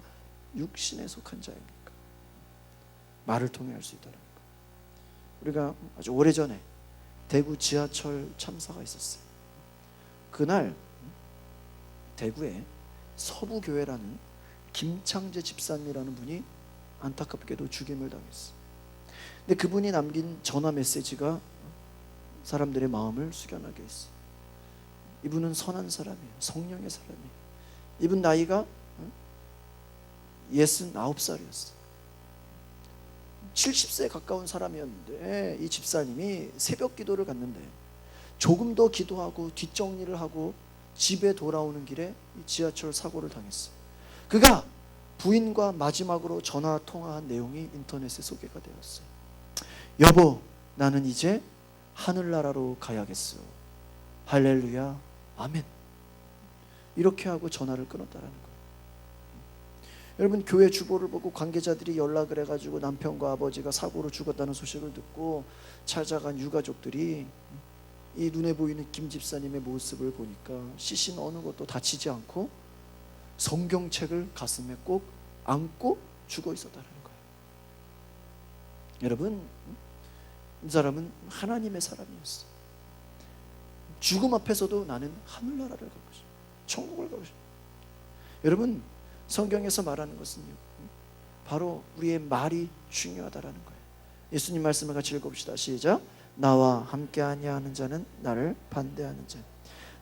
육신에 속한 자입니까? 말을 통해 알 수 있다는 거예요. 우리가 아주 오래전에 대구 지하철 참사가 있었어요. 그날 대구에 서부교회라는 김창재 집사님이라는 분이 안타깝게도 죽임을 당했어요. 근데 그분이 남긴 전화 메시지가 사람들의 마음을 숙연하게 했어요. 이분은 선한 사람이에요. 성령의 사람이에요. 이분 나이가 69살이었어요. 70세에 가까운 사람이었는데 이 집사님이 새벽 기도를 갔는데 조금 더 기도하고 뒷정리를 하고 집에 돌아오는 길에 지하철 사고를 당했어요. 그가 부인과 마지막으로 전화 통화한 내용이 인터넷에 소개가 되었어요. 여보, 나는 이제 하늘나라로 가야겠어. 할렐루야, 아멘. 이렇게 하고 전화를 끊었다라는 거예요. 여러분, 교회 주보를 보고 관계자들이 연락을 해가지고 남편과 아버지가 사고로 죽었다는 소식을 듣고 찾아간 유가족들이 이 눈에 보이는 김 집사님의 모습을 보니까 시신 어느 것도 다치지 않고 성경책을 가슴에 꼭 안고 죽어 있었다는 거예요. 여러분, 이 사람은 하나님의 사람이었어요. 죽음 앞에서도 나는 하늘나라를 갈 것이다, 천국을 갈 것이다. 여러분, 성경에서 말하는 것은요, 바로 우리의 말이 중요하다라는 거예요. 예수님 말씀을 같이 읽어봅시다. 시작. 나와 함께 아니하는 자는 나를 반대하는 자,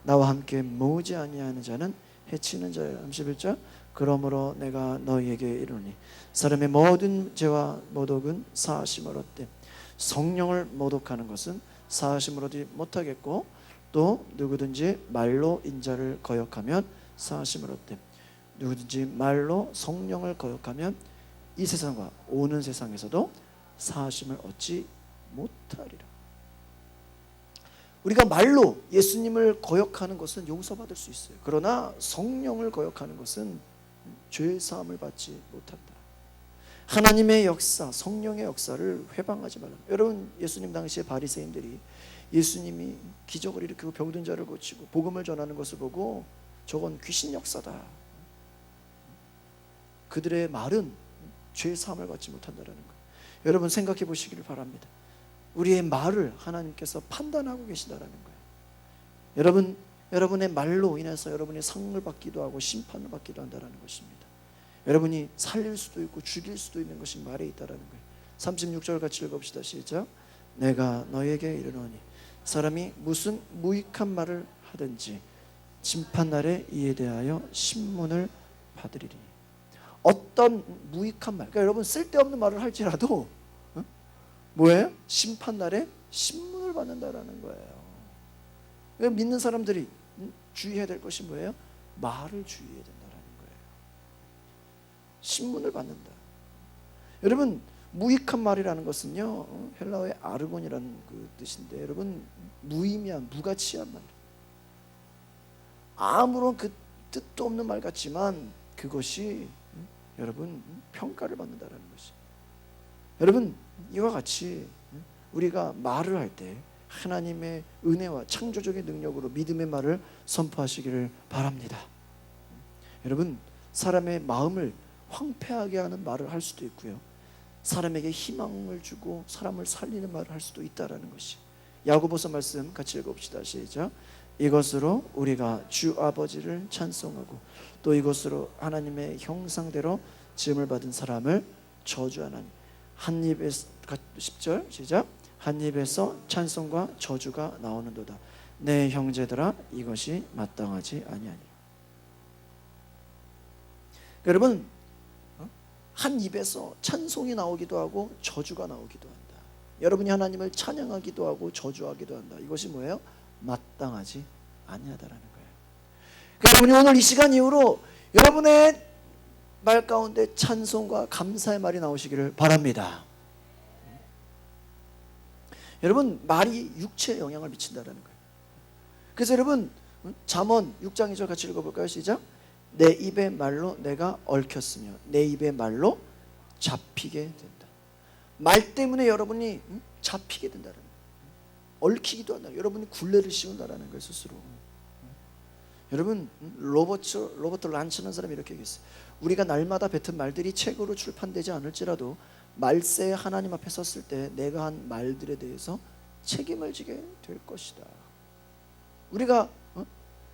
나와 함께 모으지 아니하는 자는 해치는 자야. 31절. 그러므로 내가 너희에게 이르노니 사람의 모든 죄와 모독은 사하심을 얻되 성령을 모독하는 것은 사하심을 얻지 못하겠고, 또 누구든지 말로 인자를 거역하면 사하심을 얻되 누구든지 말로 성령을 거역하면 이 세상과 오는 세상에서도 사하심을 얻지 못하리라. 우리가 말로 예수님을 거역하는 것은 용서받을 수 있어요. 그러나 성령을 거역하는 것은 죄 사함을 받지 못한다. 하나님의 역사, 성령의 역사를 회방하지 말라. 여러분, 예수님 당시에 바리새인들이 예수님이 기적을 일으키고 병든 자를 고치고 복음을 전하는 것을 보고 저건 귀신 역사다, 그들의 말은 죄 사함을 받지 못한다는 거예요. 여러분, 생각해 보시기를 바랍니다. 우리의 말을 하나님께서 판단하고 계시다라는 거예요. 여러분, 여러분의 말로 인해서 여러분이 상을 받기도 하고 심판을 받기도 한다는 것입니다. 여러분이 살릴 수도 있고 죽일 수도 있는 것이 말에 있다는 거예요. 36절 같이 읽어봅시다. 시작. 내가 너에게 이르노니 사람이 무슨 무익한 말을 하든지 심판날에 이에 대하여 신문을 받으리니. 어떤 무익한 말, 그러니까 여러분 쓸데없는 말을 할지라도 뭐예요? 심판날에 신문을 받는다라는 거예요. 믿는 사람들이 주의해야 될 것이 뭐예요? 말을 주의해야 된다라는 거예요. 신문을 받는다. 여러분, 무익한 말이라는 것은요, 헬라어의 아르곤이라는 그 뜻인데, 여러분, 무의미한, 무가치한 말, 아무런 그 뜻도 없는 말 같지만 그것이 여러분 평가를 받는다라는 것이. 여러분, 이와 같이 우리가 말을 할 때 하나님의 은혜와 창조적인 능력으로 믿음의 말을 선포하시기를 바랍니다. 여러분, 사람의 마음을 황폐하게 하는 말을 할 수도 있고요, 사람에게 희망을 주고 사람을 살리는 말을 할 수도 있다라는 것이. 야고보서 말씀 같이 읽어봅시다. 시작. 이것으로 우리가 주 아버지를 찬송하고 또 이것으로 하나님의 형상대로 지음을 받은 사람을 저주하나니. 한 입에서 10절 시작. 한 입에서 찬송과 저주가 나오는도다. 내 형제들아, 이것이 마땅하지 아니하니. 여러분, 한 입에서 찬송이 나오기도 하고 저주가 나오기도 한다. 여러분이 하나님을 찬양하기도 하고 저주하기도 한다. 이것이 뭐예요? 마땅하지 아니하다라는 거예요. 여러분이 오늘 이 시간 이후로 여러분의 말 가운데 찬송과 감사의 말이 나오시기를 바랍니다. 여러분, 말이 육체에 영향을 미친다라는 거예요. 그래서 여러분, 잠언 6장 2절 같이 읽어볼까요? 시작. 내 입의 말로 내가 얽혔으며 내 입의 말로 잡히게 된다. 말 때문에 여러분이 잡히게 된다는 거예요. 얽히기도 한다. 여러분이 굴레를 씌운다라는 거예요, 스스로. 여러분, 로버트 란츠라는 사람이 이렇게 얘기했어요. 우리가 날마다 뱉은 말들이 책으로 출판되지 않을지라도 말세에 하나님 앞에 섰을 때 내가 한 말들에 대해서 책임을 지게 될 것이다. 우리가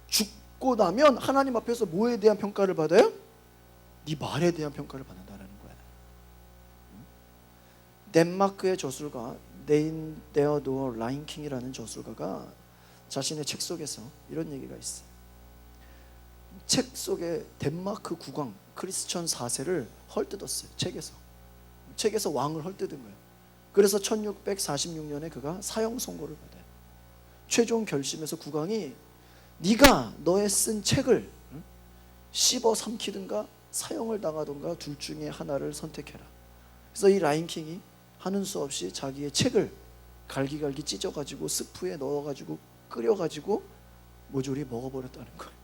죽고 나면 하나님 앞에서 뭐에 대한 평가를 받아요? 네 말에 대한 평가를 받는다는 거야. 덴마크의 저술가 네인 데어도어 라인킹이라는 저술가가 자신의 책 속에서 이런 얘기가 있어요. 책 속에 덴마크 국왕 크리스천 4세를 헐뜯었어요. 책에서 왕을 헐뜯은 거예요. 그래서 1646년에 그가 사형 선고를 받아요. 최종 결심에서 국왕이 네가 너의 쓴 책을 씹어 삼키든가 사형을 당하든가 둘 중에 하나를 선택해라. 그래서 이 라인킹이 하는 수 없이 자기의 책을 갈기갈기 찢어가지고 스프에 넣어가지고 끓여가지고 모조리 먹어버렸다는 거예요.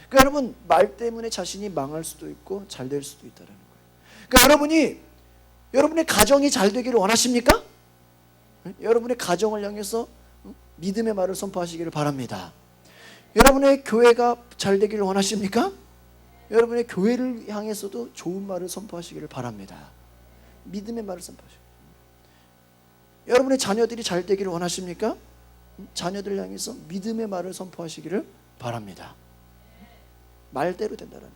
그러니까 여러분, 말 때문에 자신이 망할 수도 있고 잘 될 수도 있다는 거예요. 그러니까 여러분의 가정이 잘 되기를 원하십니까? 여러분의 가정을 향해서 믿음의 말을 선포하시기를 바랍니다. 여러분의 교회가 잘 되기를 원하십니까? 여러분의 교회를 향해서도 좋은 말을 선포하시기를 바랍니다. 믿음의 말을 선포하시고. 여러분의 자녀들이 잘 되기를 원하십니까? 자녀들을 향해서 믿음의 말을 선포하시기를 바랍니다. 말대로 된다는 거.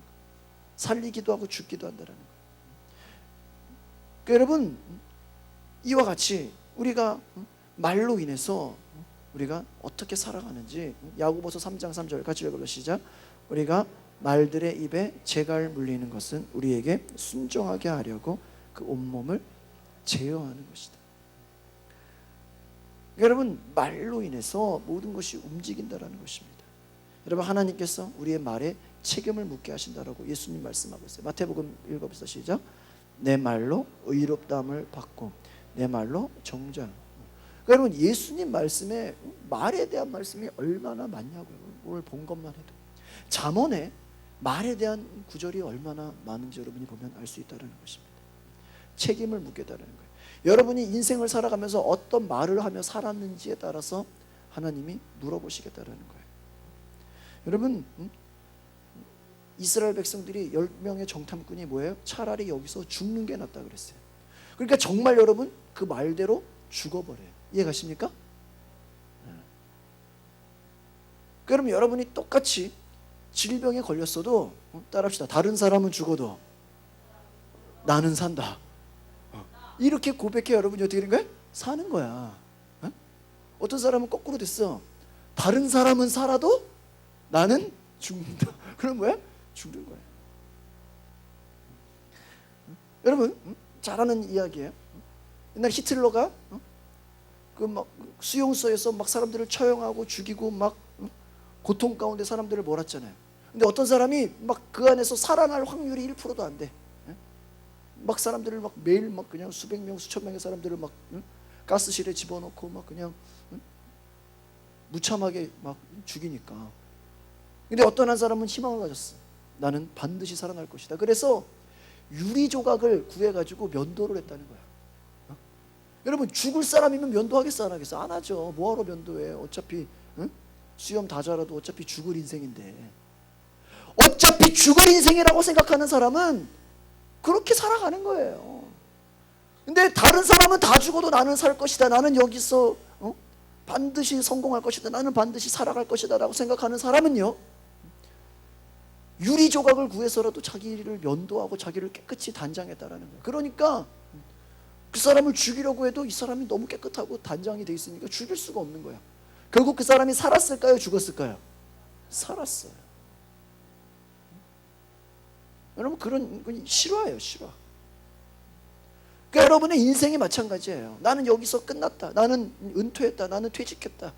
살리기도 하고 죽기도 한다는 거. 그러니까 여러분, 이와 같이 우리가 말로 인해서 우리가 어떻게 살아가는지 야고보서 3장 3절 같이 읽어보시죠. 시작. 우리가 말들의 입에 재갈 물리는 것은 우리에게 순종하게 하려고 그 온몸을 제어하는 것이다. 여러분, 말로 인해서 모든 것이 움직인다라는 것입니다. 여러분, 하나님께서 우리의 말에 책임을 묻게 하신다라고 예수님 말씀하고 있어요. 마태복음 읽어보시죠. 시작. 내 말로 의롭다함을 받고 내 말로 정죄. 여러분, 예수님 말씀에 말에 대한 말씀이 얼마나 많냐고요. 오늘 본 것만 해도 잠언에 말에 대한 구절이 얼마나 많은지 여러분이 보면 알 수 있다는 것입니다. 책임을 묻겠다는 거예요. 여러분이 인생을 살아가면서 어떤 말을 하며 살았는지에 따라서 하나님이 물어보시겠다는 거예요. 여러분, 이스라엘 백성들이 10명의 정탐꾼이 뭐예요? 차라리 여기서 죽는 게 낫다 그랬어요. 그러니까 정말 여러분 그 말대로 죽어버려요. 이해가십니까? 그럼 여러분이 똑같이 질병에 걸렸어도 따라합시다. 다른 사람은 죽어도 나는 산다. 이렇게 고백해 여러분이 어떻게 된 거야? 사는 거야. 어떤 사람은 거꾸로 됐어. 다른 사람은 살아도 나는 죽는다. 그럼 뭐야? 죽는 거야. 여러분, 잘 아는 이야기예요. 옛날 히틀러가 그 막 수용소에서 막 사람들을 처형하고 죽이고 막 고통 가운데 사람들을 몰았잖아요. 근데 어떤 사람이 막 그 안에서 살아날 확률이 1%도 안 돼. 막 사람들을 막 매일 막 그냥 수백 명, 수천 명의 사람들을 막 가스실에 집어넣고 막 그냥 무참하게 막 죽이니까. 근데 어떤 한 사람은 희망을 가졌어. 나는 반드시 살아날 것이다. 그래서 유리 조각을 구해가지고 면도를 했다는 거야. 여러분, 죽을 사람이면 면도하겠어 안 하겠어? 안 하죠. 뭐하러 면도해? 어차피 수염 다 자라도 어차피 죽을 인생인데. 어차피 죽을 인생이라고 생각하는 사람은 그렇게 살아가는 거예요. 근데 다른 사람은 다 죽어도 나는 살 것이다. 나는 여기서 반드시 성공할 것이다. 나는 반드시 살아갈 것이다 라고 생각하는 사람은요, 유리 조각을 구해서라도 자기를 면도하고 자기를 깨끗이 단장했다라는 거예요. 그러니까 그 사람을 죽이려고 해도 이 사람이 너무 깨끗하고 단장이 돼 있으니까 죽일 수가 없는 거야. 결국 그 사람이 살았을까요? 죽었을까요? 살았어요. 여러분, 그런 건 실화예요. 실화. 그러니까 여러분의 인생이 마찬가지예요. 나는 여기서 끝났다. 나는 은퇴했다. 나는 퇴직했다.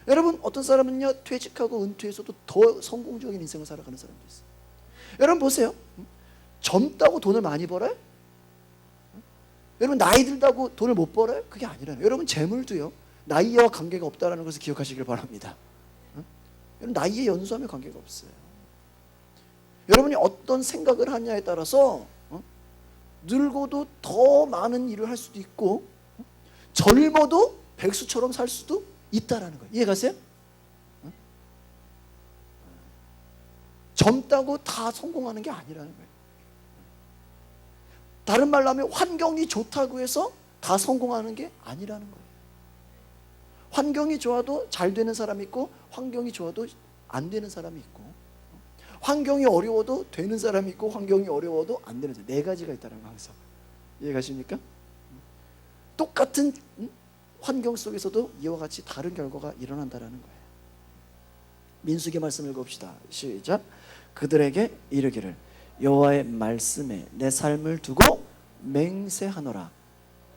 여러분, 어떤 사람은요 퇴직하고 은퇴해서도 더 성공적인 인생을 살아가는 사람도 있어요. 여러분 보세요. 젊다고 돈을 많이 벌어요? 여러분, 나이 들다고 돈을 못 벌어요? 그게 아니라요. 여러분, 재물도요 나이와 관계가 없다는 것을 기억하시길 바랍니다. 여러분, 나이에 연수하면 관계가 없어요. 여러분이 어떤 생각을 하냐에 따라서 늙어도 더 많은 일을 할 수도 있고 젊어도 백수처럼 살 수도 있다라는 거예요. 이해가세요? 젊다고 다 성공하는 게 아니라는 거예요. 다른 말로 하면 환경이 좋다고 해서 다 성공하는 게 아니라는 거예요. 환경이 좋아도 잘 되는 사람이 있고 환경이 좋아도 안 되는 사람이 있고 환경이 어려워도 되는 사람이 있고 환경이 어려워도 안 되는 사람. 네 가지가 있다는 거 항상. 이해가십니까? 똑같은 환경 속에서도 이와 같이 다른 결과가 일어난다는 거예요. 민수기 말씀 읽어봅시다. 시작. 그들에게 이르기를 여호와의 말씀에 내 삶을 두고 맹세하노라.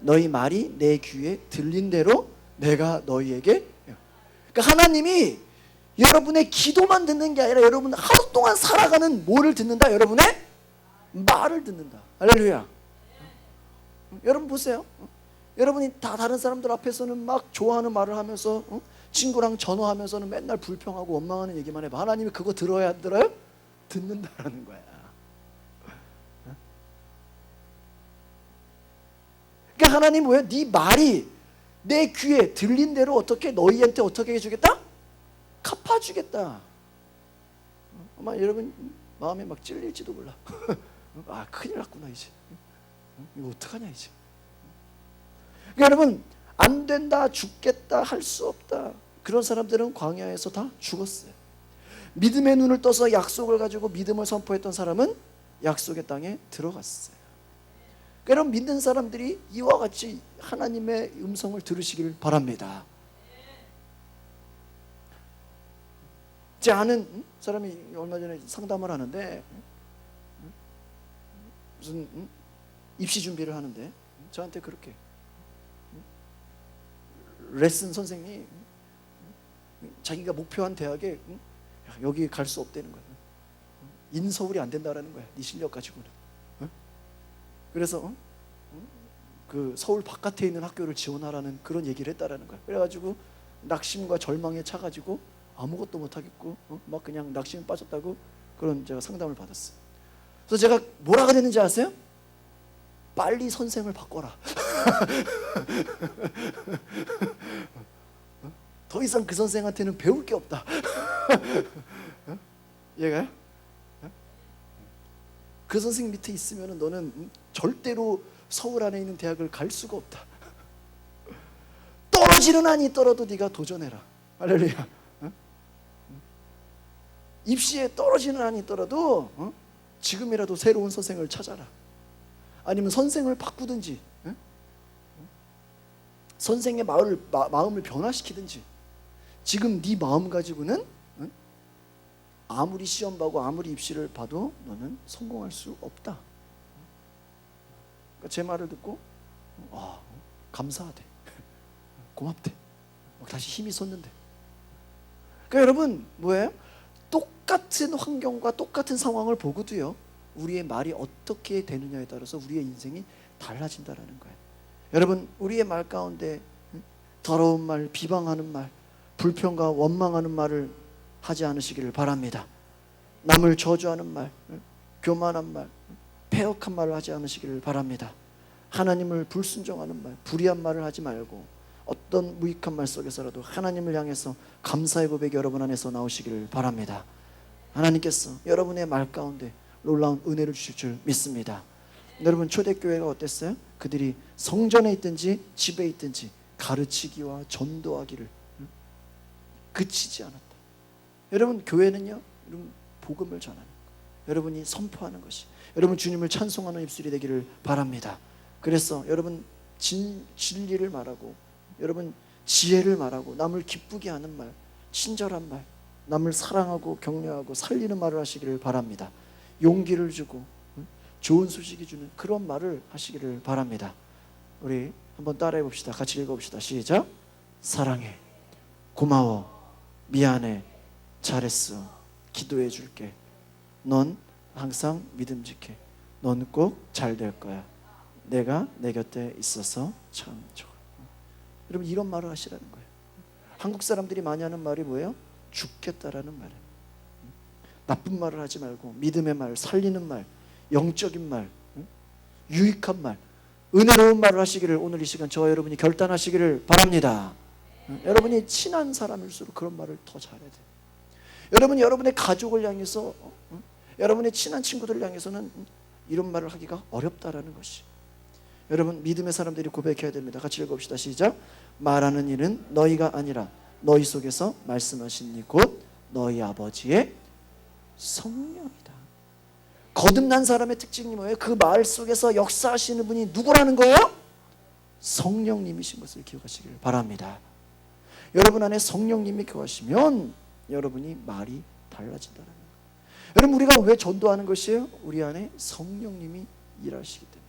너희 말이 내 귀에 들린 대로 내가 너희에게. 그러니까 하나님이 여러분의 기도만 듣는 게 아니라 여러분 하루 동안 살아가는 뭐를 듣는다? 여러분의 말을 듣는다. 할렐루야. 여러분 보세요. 여러분이 다 다른 사람들 앞에서는 막 좋아하는 말을 하면서 친구랑 전화하면서는 맨날 불평하고 원망하는 얘기만 해봐. 하나님이 그거 들어야 안 들어요? 듣는다라는 거야. 그러니까 하나님 뭐예요? 네 내 귀에 들린 대로 어떻게 너희한테 어떻게 해주겠다? 갚아주겠다. 아마 여러분 마음에 막 찔릴지도 몰라. 아, 큰일 났구나 이제. 이거 어떡하냐 이제. 그러니까 여러분, 안 된다, 죽겠다, 할 수 없다, 그런 사람들은 광야에서 다 죽었어요. 믿음의 눈을 떠서 약속을 가지고 믿음을 선포했던 사람은 약속의 땅에 들어갔어요. 그럼 믿는 사람들이 이와 같이 하나님의 음성을 들으시길 바랍니다. 제 아는 사람이 얼마 전에 상담을 하는데, 무슨 입시 준비를 하는데 저한테 그렇게, 레슨 선생님이 자기가 목표한 대학에 여기 갈 수 없다는 거야. 인서울이 안 된다라는 거야, 네 실력 가지고는. 그래서 그 서울 바깥에 있는 학교를 지원하라는 그런 얘기를 했다라는 거야. 그래가지고 낙심과 절망에 차가지고 아무것도 못하겠고 막 그냥 낙심에 빠졌다고 그런 제가 상담을 받았어요. 그래서 제가 뭐라 그랬는지 아세요? 빨리 선생을 바꿔라. 더 이상 그 선생한테는 배울 게 없다. 얘가요? 그 선생 밑에 있으면 너는 절대로 서울 안에 있는 대학을 갈 수가 없다. 떨어지는 한이 있더라도 네가 도전해라. 할렐루야. 입시에 떨어지는 한이 있더라도 지금이라도 새로운 선생을 찾아라. 아니면 선생을 바꾸든지, 선생의 마음을 변화시키든지. 지금 네 마음 가지고는 아무리 시험 봐고 아무리 입시를 봐도 너는 성공할 수 없다. 그러니까 제 말을 듣고 감사하대, 고맙대, 다시 힘이 솟는데. 그러니까 여러분 뭐예요? 똑같은 환경과 똑같은 상황을 보고도요, 우리의 말이 어떻게 되느냐에 따라서 우리의 인생이 달라진다라는 거예요. 여러분, 우리의 말 가운데 더러운 말, 비방하는 말, 불평과 원망하는 말을 하지 않으시기를 바랍니다. 남을 저주하는 말, 교만한 말, 패역한 말을 하지 않으시기를 바랍니다. 하나님을 불순종하는 말, 불의한 말을 하지 말고 어떤 무익한 말 속에서라도 하나님을 향해서 감사의 고백이 여러분 안에서 나오시기를 바랍니다. 하나님께서 여러분의 말 가운데 놀라운 은혜를 주실 줄 믿습니다. 여러분, 초대교회가 어땠어요? 그들이 성전에 있든지 집에 있든지 가르치기와 전도하기를 그치지 않았다. 여러분, 교회는요, 여러분 복음을 전하는 것, 여러분이 선포하는 것이 여러분 주님을 찬송하는 입술이 되기를 바랍니다. 그래서 여러분 진리를 말하고, 여러분 지혜를 말하고, 남을 기쁘게 하는 말, 친절한 말, 남을 사랑하고 격려하고 살리는 말을 하시기를 바랍니다. 용기를 주고 좋은 소식이 주는 그런 말을 하시기를 바랍니다. 우리 한번 따라해 봅시다. 같이 읽어봅시다. 시작. 사랑해, 고마워, 미안해, 잘했어, 기도해 줄게, 넌 항상 믿음직해, 넌 꼭 잘 될 거야, 내가 내 곁에 있어서 참 좋아. 여러분, 이런 말을 하시라는 거예요. 한국 사람들이 많이 하는 말이 뭐예요? 죽겠다라는 말이에요. 나쁜 말을 하지 말고 믿음의 말, 살리는 말, 영적인 말, 유익한 말, 은혜로운 말을 하시기를 오늘 이 시간 저와 여러분이 결단하시기를 바랍니다. 여러분이 친한 사람일수록 그런 말을 더 잘해야 돼요. 여러분이 여러분의 가족을 향해서, 여러분의 친한 친구들을 향해서는 이런 말을 하기가 어렵다라는 것이, 여러분 믿음의 사람들이 고백해야 됩니다. 같이 읽어봅시다. 시작. 말하는 이는 너희가 아니라 너희 속에서 말씀하신 이 곧 너희 아버지의 성령이다. 거듭난 사람의 특징이 뭐예요? 그 말 속에서 역사하시는 분이 누구라는 거예요? 성령님이신 것을 기억하시길 바랍니다. 여러분 안에 성령님이 거하시면 여러분이 말이 달라진다는 거예요. 여러분, 우리가 왜 전도하는 것이에요? 우리 안에 성령님이 일하시기 때문에.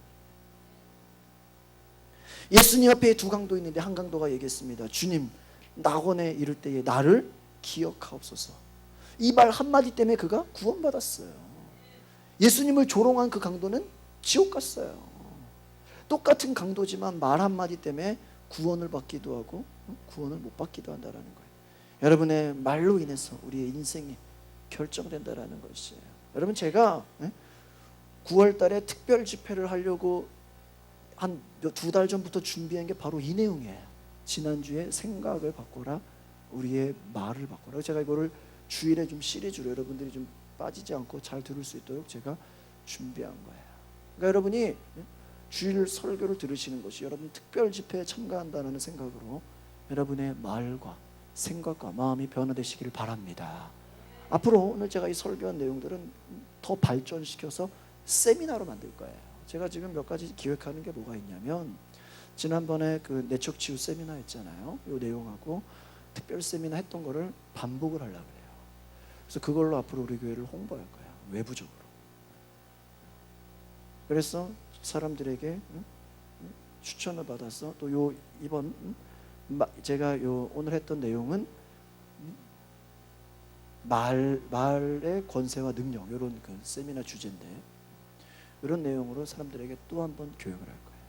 예수님 앞에 두 강도 있는데 한 강도가 얘기했습니다. 주님, 낙원에 이를 때에 나를 기억하옵소서. 이 말 한마디 때문에 그가 구원받았어요. 예수님을 조롱한 그 강도는 지옥 갔어요. 똑같은 강도지만 말 한마디 때문에 구원을 받기도 하고 구원을 못 받기도 한다는 거예요. 여러분의 말로 인해서 우리의 인생이 결정된다는 것이에요. 여러분, 제가 9월 달에 특별 집회를 하려고 한 2달 전부터 준비한 게 바로 이 내용이에요. 지난주에 생각을 바꿔라, 우리의 말을 바꿔라. 제가 이거를 주일에 좀 시리즈로 여러분들이 좀 빠지지 않고 잘 들을 수 있도록 제가 준비한 거예요. 그러니까 여러분이 주일 설교를 들으시는 것이 여러분 특별 집회에 참가한다는 생각으로 여러분의 말과 생각과 마음이 변화되시기를 바랍니다. 앞으로 오늘 제가 이 설교한 내용들은 더 발전시켜서 세미나로 만들 거예요. 제가 지금 몇 가지 기획하는 게 뭐가 있냐면, 지난번에 그 내척치유 세미나 했잖아요. 이 내용하고 특별 세미나 했던 거를 반복을 하려고 그래요. 그래서 그걸로 앞으로 우리 교회를 홍보할 거예요, 외부적으로. 그래서 사람들에게 추천을 받아서 또 요 이번 제가 요 오늘 했던 내용은 말의 권세와 능력, 이런 그 세미나 주제인데, 이런 내용으로 사람들에게 또 한 번 교육을 할 거예요.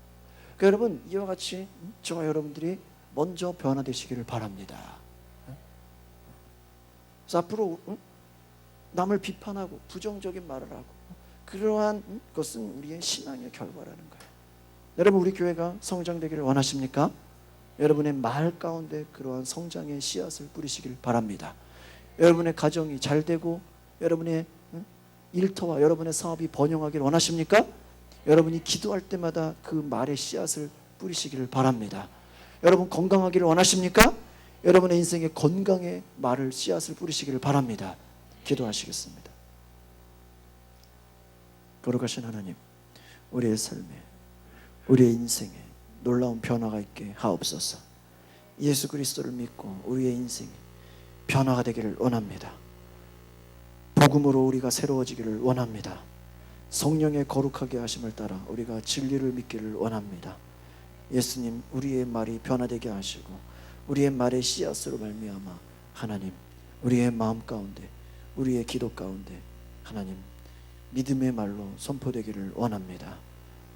그러니까 여러분, 이와 같이 저와 여러분들이 먼저 변화되시기를 바랍니다. 그래서 앞으로 남을 비판하고 부정적인 말을 하고 그러한 것은 우리의 신앙의 결과라는 거예요. 여러분, 우리 교회가 성장되기를 원하십니까? 여러분의 말 가운데 그러한 성장의 씨앗을 뿌리시길 바랍니다. 여러분의 가정이 잘 되고 여러분의 일터와 여러분의 사업이 번영하기를 원하십니까? 여러분이 기도할 때마다 그 말의 씨앗을 뿌리시기를 바랍니다. 여러분 건강하기를 원하십니까? 여러분의 인생에 건강의 말을 씨앗을 뿌리시기를 바랍니다. 기도하시겠습니다. 거룩하신 하나님, 우리의 삶에, 우리의 인생에 놀라운 변화가 있게 하옵소서. 예수 그리스도를 믿고 우리의 인생이 변화가 되기를 원합니다. 복음으로 우리가 새로워지기를 원합니다. 성령의 거룩하게 하심을 따라 우리가 진리를 믿기를 원합니다. 예수님, 우리의 말이 변화되게 하시고 우리의 말의 씨앗으로 말미암아 하나님, 우리의 마음 가운데, 우리의 기도 가운데 하나님 믿음의 말로 선포되기를 원합니다.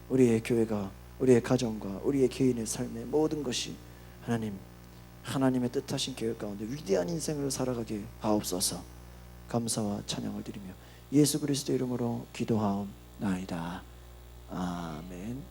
우리의 교회가, 우리의 가정과 우리의 개인의 삶의 모든 것이 하나님, 하나님의 뜻하신 계획 가운데 위대한 인생을 살아가게 하옵소서. 감사와 찬양을 드리며 예수 그리스도 이름으로 기도하옵나이다. 아멘.